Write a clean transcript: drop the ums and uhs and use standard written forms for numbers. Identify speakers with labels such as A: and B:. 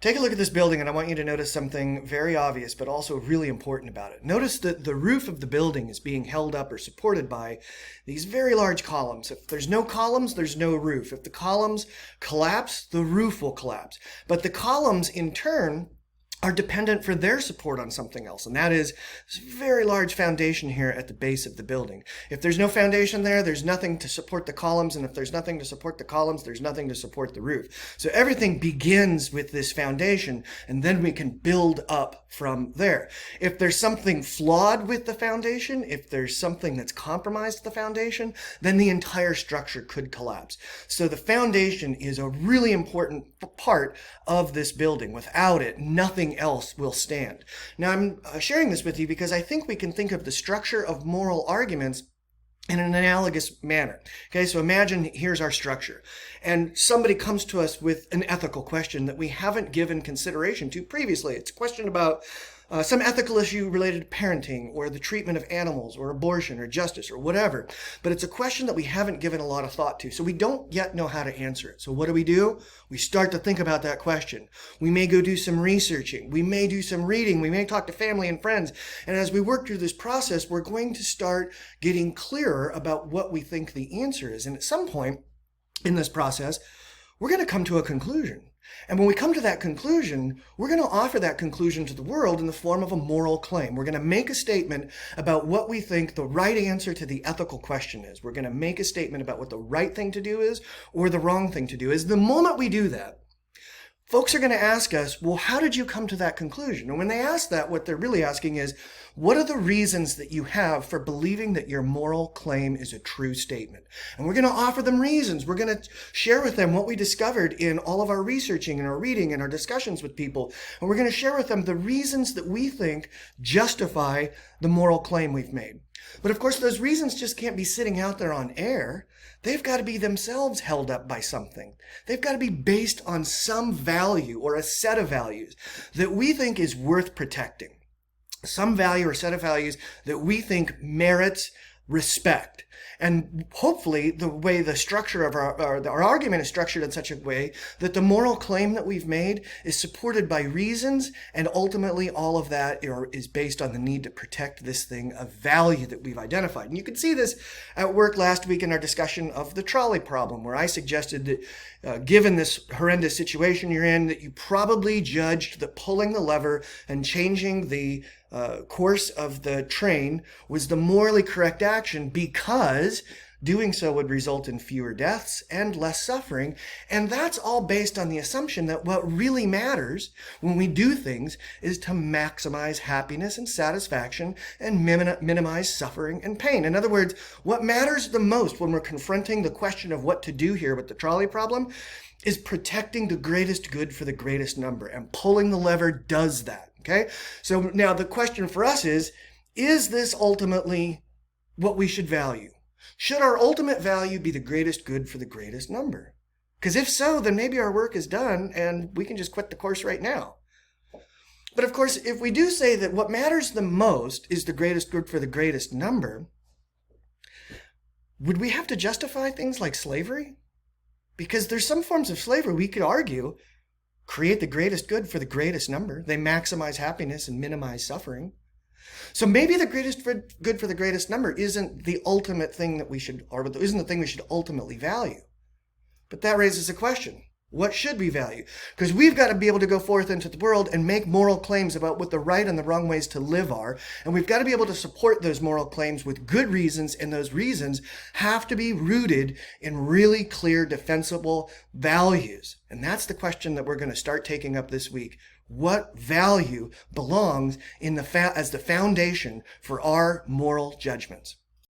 A: Take a look at this building and I want you to notice something very obvious but also really important about it. Notice that the roof of the building is being held up or supported by these very large columns. If there's no columns, there's no roof. If the columns collapse, the roof will collapse. But the columns in turn are dependent for their support on something else, and that is this very large foundation here at the base of the building. If there's no foundation there, there's nothing to support the columns, and if there's nothing to support the columns, there's nothing to support the roof. So everything begins with this foundation, and then we can build up from there. If there's something flawed with the foundation, if there's something that's compromised the foundation, then the entire structure could collapse. So the foundation is a really important part of this building. Without it, nothing else will stand. Now, I'm sharing this with you because I think we can think of the structure of moral arguments in an analogous manner. Okay, so imagine here's our structure, and somebody comes to us with an ethical question that we haven't given consideration to previously. It's a question about some ethical issue related to parenting or the treatment of animals or abortion or justice or whatever. But it's a question that we haven't given a lot of thought to, so we don't yet know how to answer it. So what do? We start to think about that question. We may go do some researching. We may do some reading. We may talk to family and friends. And as we work through this process, we're going to start getting clearer about what we think the answer is. And at some point in this process, we're going to come to a conclusion. And when we come to that conclusion, we're going to offer that conclusion to the world in the form of a moral claim. We're going to make a statement about what we think the right answer to the ethical question is. We're going to make a statement about what the right thing to do is or the wrong thing to do is. The moment we do that, folks are going to ask us, well, how did you come to that conclusion? And when they ask that, what they're really asking is, what are the reasons that you have for believing that your moral claim is a true statement? And we're going to offer them reasons. We're going to share with them what we discovered in all of our researching and our reading and our discussions with people. And we're going to share with them the reasons that we think justify the moral claim we've made. But of course, those reasons just can't be sitting out there on air. They've got to be themselves held up by something. They've got to be based on some value or a set of values that we think is worth protecting. Some value or set of values that we think merits respect. And hopefully the way the structure of our argument is structured in such a way that the moral claim that we've made is supported by reasons, and ultimately all of that is based on the need to protect this thing of value that we've identified. And you could see this at work last week in our discussion of the trolley problem, where I suggested that given this horrendous situation you're in, that you probably judged that pulling the lever and changing the course of the train was the morally correct action because doing so would result in fewer deaths and less suffering. And that's all based on the assumption that what really matters when we do things is to maximize happiness and satisfaction and minimize suffering and pain. In other words, what matters the most when we're confronting the question of what to do here with the trolley problem is protecting the greatest good for the greatest number. And pulling the lever does that. Okay, so now the question for us is this ultimately what we should value? Should our ultimate value be the greatest good for the greatest number? Because if so, then maybe our work is done and we can just quit the course right now. But of course, if we do say that what matters the most is the greatest good for the greatest number, would we have to justify things like slavery? Because there's some forms of slavery we could argue create the greatest good for the greatest number. They maximize happiness and minimize suffering. So maybe the greatest good for the greatest number isn't the ultimate thing that we should, or isn't the thing we should ultimately value. But that raises a question. What should we value? Because we've got to be able to go forth into the world and make moral claims about what the right and the wrong ways to live are. And we've got to be able to support those moral claims with good reasons. And those reasons have to be rooted in really clear, defensible values. And that's the question that we're going to start taking up this week. What value belongs in as the foundation for our moral judgments?